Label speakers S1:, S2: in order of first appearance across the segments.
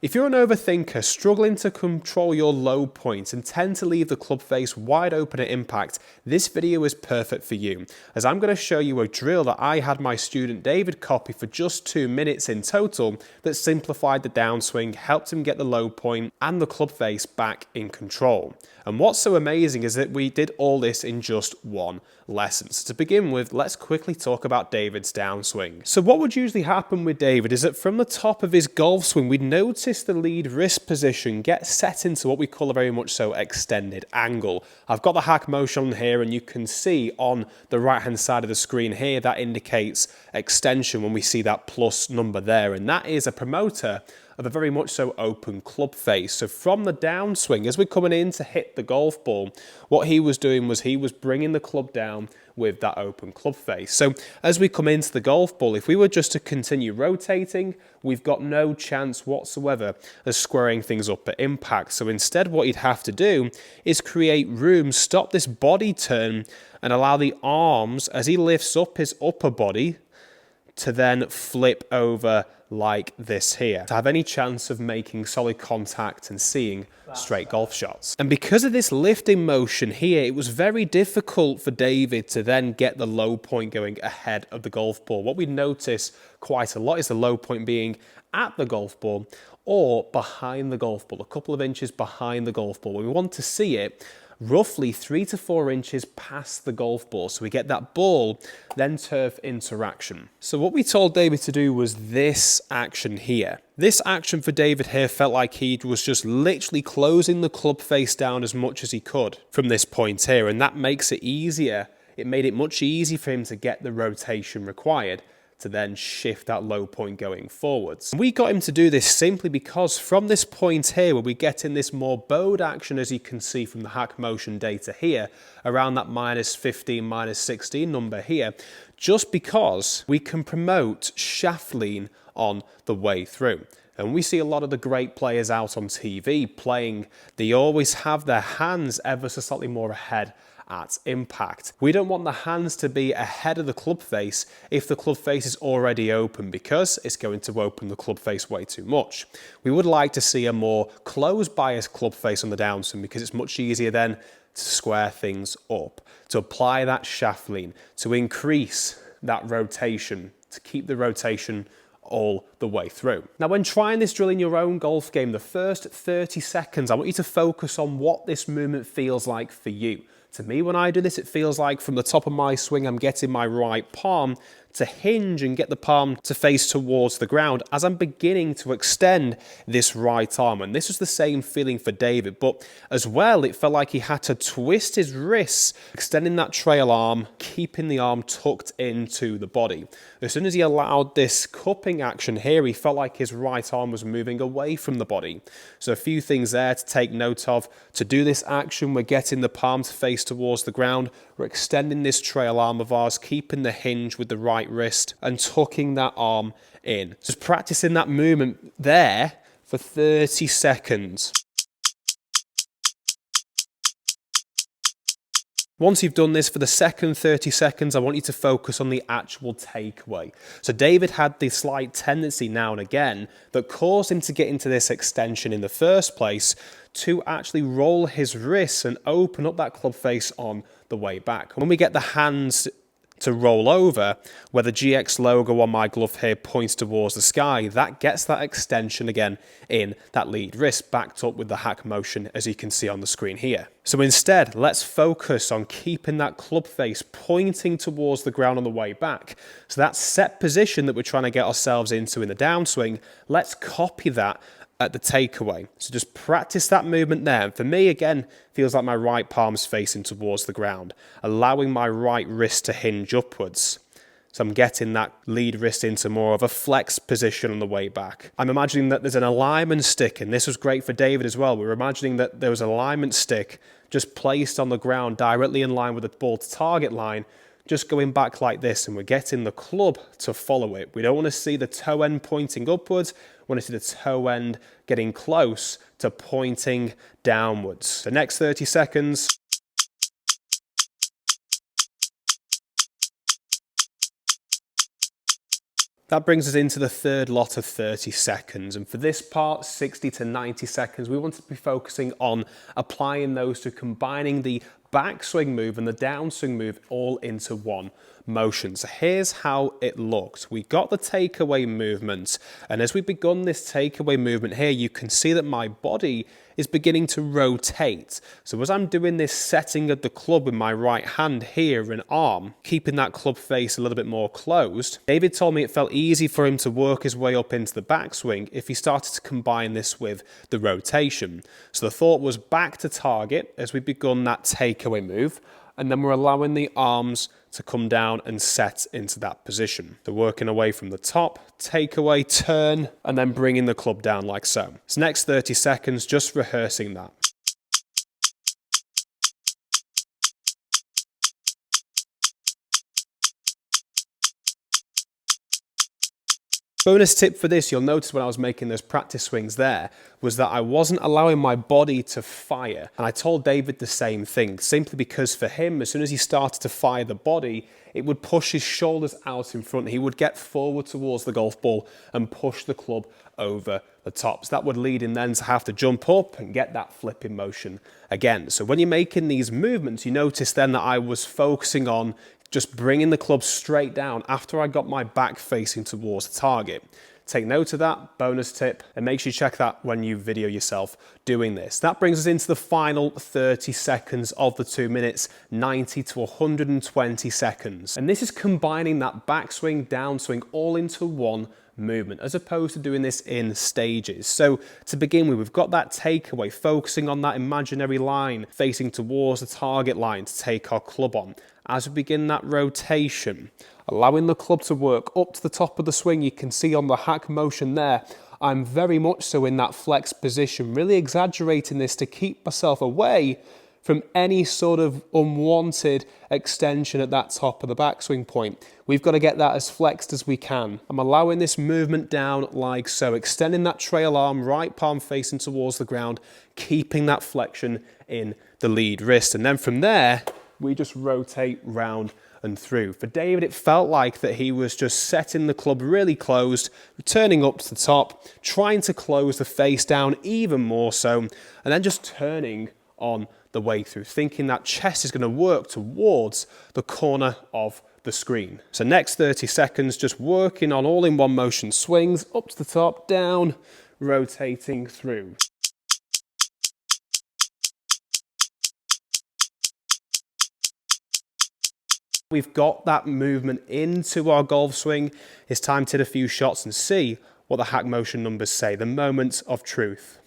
S1: If you're an overthinker struggling to control your low points and tend to leave the club face wide open at impact, this video is perfect for you, as I'm going to show you a drill that I had my student David copy for just 2 minutes in total that simplified the downswing, helped him get the low point and the club face back in control. And what's so amazing is that we did all this in just one lesson. So to begin with, let's quickly talk about David's downswing. So what would usually happen with David is that from the top of his golf swing, we'd notice the lead wrist position get set into what we call a very much so extended angle. I've got the HackMotion on here, and you can see on the right hand side of the screen here that indicates extension when we see that plus number there, and that is a promoter of a very much so open club face. So from the downswing, as we're coming in to hit the golf ball, what he was doing was he was bringing the club down with that open club face. So as we come into the golf ball, if we were just to continue rotating, we've got no chance whatsoever of squaring things up at impact. So instead, what he'd have to do is create room, stop this body turn, and allow the arms, as he lifts up his upper body, to then flip over like this here, to have any chance of making solid contact and seeing straight golf shots. And because of this lifting motion here, it was very difficult for David to then get the low point going ahead of the golf ball. What we notice quite a lot is the low point being at the golf ball or behind the golf ball, a couple of inches behind the golf ball. We want to see it roughly 3 to 4 inches past the golf ball, so we get that ball then turf interaction. So what we told David to do was this action here. This action for David here felt like he was just literally closing the club face down as much as he could from this point here, and that makes it easier. It made it much easier for him to get the rotation required to then shift that low point going forwards. We got him to do this simply because from this point here, where we get in this more bowed action, as you can see from the HackMotion data here, around that -15, -16 number here, just because we can promote shaft lean on the way through. And we see a lot of the great players out on TV playing, they always have their hands ever so slightly more ahead at impact. We don't want the hands to be ahead of the club face if the club face is already open, because it's going to open the club face way too much. We would like to see a more closed bias club face on the downswing, because it's much easier then to square things up, to apply that shaft lean, to increase that rotation, to keep the rotation all the way through. Now, when trying this drill in your own golf game, the first 30 seconds, I want you to focus on what this movement feels like for you. To me, when I do this, it feels like from the top of my swing, I'm getting my right palm to hinge and get the palm to face towards the ground as I'm beginning to extend this right arm. And this was the same feeling for David, but as well, it felt like he had to twist his wrists, extending that trail arm, keeping the arm tucked into the body. As soon as he allowed this cupping action here, he felt like his right arm was moving away from the body. So a few things there to take note of. To do this action, we're getting the palm to face towards the ground. We're extending this trail arm of ours, keeping the hinge with the right wrist and tucking that arm in. Just practicing that movement there for 30 seconds. Once you've done this for the second 30 seconds, I want you to focus on the actual takeaway. So David had the slight tendency now and again that caused him to get into this extension in the first place, to actually roll his wrists and open up that club face on the way back. When we get the hands to roll over, where the GX logo on my glove here points towards the sky, that gets that extension again in that lead wrist, backed up with the HackMotion, as you can see on the screen here. So instead, let's focus on keeping that club face pointing towards the ground on the way back. So that set position that we're trying to get ourselves into in the downswing, let's copy that at the takeaway. So just practice that movement there. And for me, again, feels like my right palm's facing towards the ground, allowing my right wrist to hinge upwards. So I'm getting that lead wrist into more of a flex position on the way back. I'm imagining that there's an alignment stick, and this was great for David as well. We were imagining that there was an alignment stick just placed on the ground directly in line with the ball to target line, just going back like this, and we're getting the club to follow it. We don't want to see the toe end pointing upwards. We want to see the toe end getting close to pointing downwards. The next 30 seconds. That brings us into the third lot of 30 seconds. And for this part, 60 to 90 seconds, we want to be focusing on applying those to combining the backswing move and the downswing move all into one motion. So here's how it looks. We got the takeaway movement. And as we've begun this takeaway movement here, you can see that my body is beginning to rotate. So as I'm doing this setting of the club with my right hand here and arm, keeping that club face a little bit more closed, David told me it felt easy for him to work his way up into the backswing if he started to combine this with the rotation. So the thought was back to target as we begun that takeaway move, and then we're allowing the arms to come down and set into that position. So working away from the top, takeaway, turn, and then bringing the club down like so. So next 30 seconds, just rehearsing that. Bonus tip for this, you'll notice when I was making those practice swings there, was that I wasn't allowing my body to fire. And I told David the same thing, simply because for him, as soon as he started to fire the body, it would push his shoulders out in front. He would get forward towards the golf ball and push the club over the top. So that would lead him then to have to jump up and get that flipping motion again. So when you're making these movements, you notice then that I was focusing on just bringing the club straight down after I got my back facing towards the target. Take note of that, bonus tip, and make sure you check that when you video yourself doing this. That brings us into the final 30 seconds of the 2 minutes, 90 to 120 seconds. And this is combining that backswing, downswing all into one movement, as opposed to doing this in stages. So to begin with, we've got that takeaway, focusing on that imaginary line, facing towards the target line to take our club on. As we begin that rotation, allowing the club to work up to the top of the swing, you can see on the HackMotion there, I'm very much so in that flex position, really exaggerating this to keep myself away from any sort of unwanted extension at that top of the backswing point. We've got to get that as flexed as we can. I'm allowing this movement down like so, extending that trail arm, right palm facing towards the ground, keeping that flexion in the lead wrist. And then from there, we just rotate round and through. For David, it felt like that he was just setting the club really closed, returning up to the top, trying to close the face down even more so, and then just turning on the way through, thinking that chest is going to work towards the corner of the screen. So next 30 seconds, just working on all in one motion swings, up to the top, down, rotating through. We've got that movement into our golf swing. It's time to hit a few shots and see what the HackMotion numbers say, the moments of truth.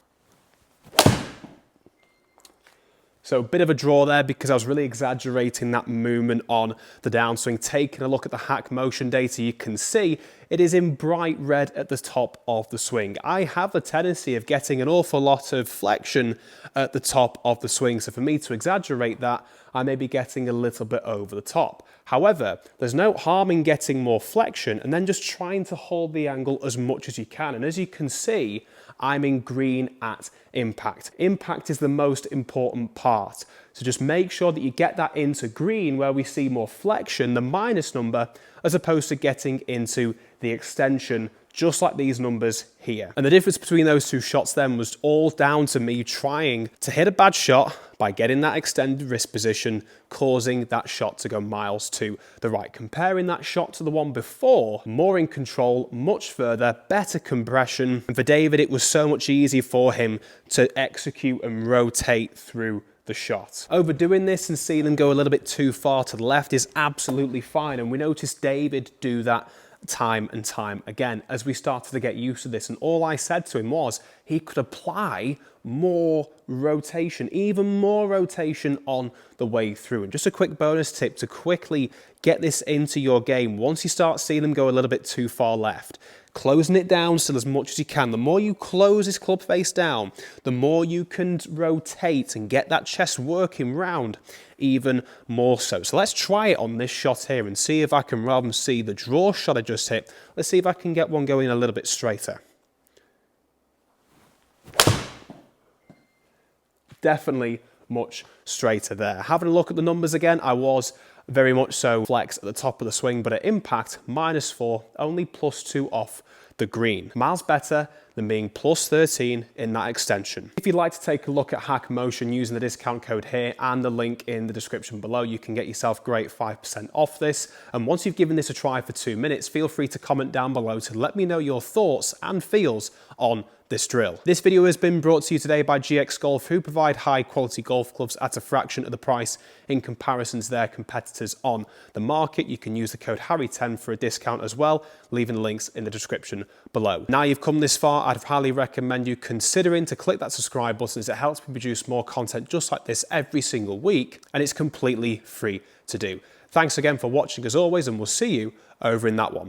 S1: So a bit of a draw there because I was really exaggerating that movement on the downswing. Taking a look at the HackMotion data, you can see it is in bright red at the top of the swing. I have a tendency of getting an awful lot of flexion at the top of the swing. So for me to exaggerate that, I may be getting a little bit over the top. However, there's no harm in getting more flexion and then just trying to hold the angle as much as you can. And as you can see, I'm in green at impact. Impact is the most important part. So just make sure that you get that into green where we see more flexion, the minus number, as opposed to getting into the extension, just like these numbers here. And the difference between those two shots then was all down to me trying to hit a bad shot by getting that extended wrist position, causing that shot to go miles to the right. Comparing that shot to the one before, more in control, much further, better compression. And for David, it was so much easier for him to execute and rotate through the shot. Overdoing this and seeing him go a little bit too far to the left is absolutely fine. And we noticed David do that time and time again as we started to get used to this. And all I said to him was he could apply more rotation, even more rotation on the way through. And just a quick bonus tip to quickly get this into your game. Once you start seeing them go a little bit too far left, closing it down still as much as you can. The more you close this club face down, the more you can rotate and get that chest working round even more so. So let's try it on this shot here and see if I can, rather than see the draw shot I just hit, let's see if I can get one going a little bit straighter. Definitely much straighter there. Having a look at the numbers again, I was very much so flex at the top of the swing, but at impact, -4, only +2 off the green. Miles better than being +13 in that extension. If you'd like to take a look at HackMotion using the discount code here and the link in the description below, you can get yourself great 5% off this. And once you've given this a try for 2 minutes, feel free to comment down below to let me know your thoughts and feels on this drill. This video has been brought to you today by GX Golf, who provide high quality golf clubs at a fraction of the price in comparison to their competitors on the market. You can use the code Harry10 for a discount as well, leaving the links in the description below. Now you've come this far, I'd highly recommend you considering to click that subscribe button, as it helps me produce more content just like this every single week, and it's completely free to do. Thanks again for watching as always, and we'll see you over in that one.